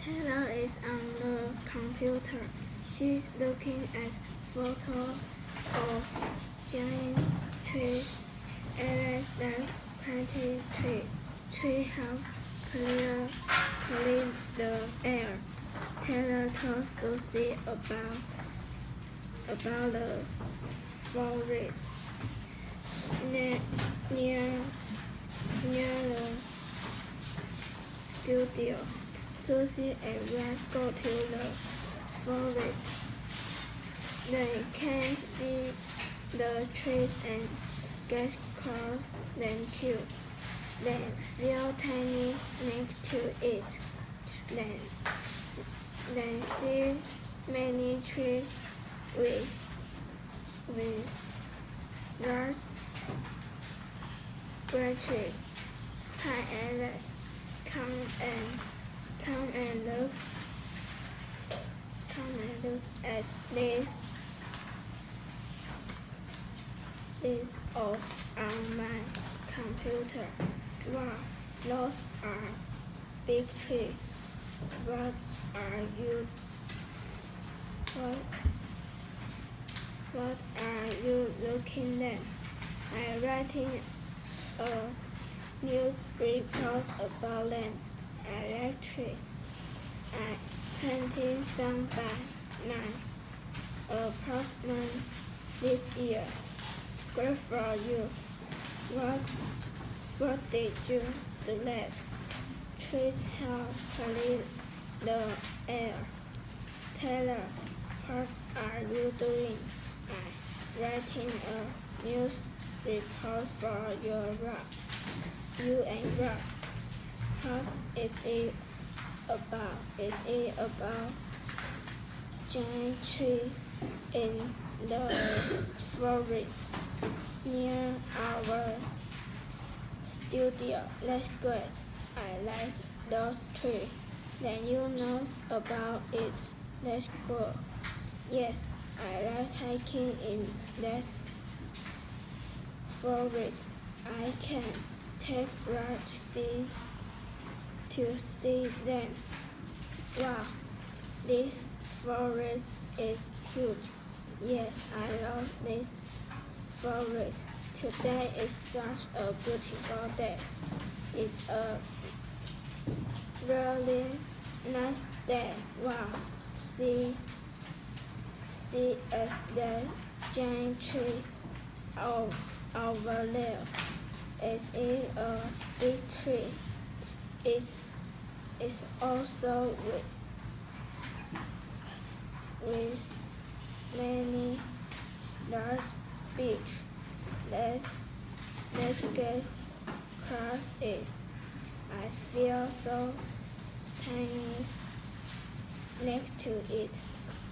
Taylor is on the computer. She's looking at photos of giant trees. Alex like pretty trees have cleared the air. Taylor told Susie about the forest near the studio. Susie and Red go to the forest. They can see the trees and get close them too. They feel tiny next to it. Then see many trees with large branches. Hi, Alice. Come and look at this on my computer. Wow, those are big trees. What are you looking at? I'm writing a news report about them. I like trees. I planted some by my apartment this year. Great for you. What did you do last? Trees help clean the air. Taylor, what are you doing? I'm writing a news report for you and Rob. What is it about? Is it about giant tree in the forest near our studio? That's great. I like those trees. Then you know about it. Let's go. Yes, I like hiking in that forest. I can take Raj to see them. Wow, this forest is huge. Yes, I love this forest. Today is such a beautiful day. It's a really nice day. Wow, see at the giant tree over there. It's a big tree. It's also with many large beach. Let's get across it. I feel so tiny next to it.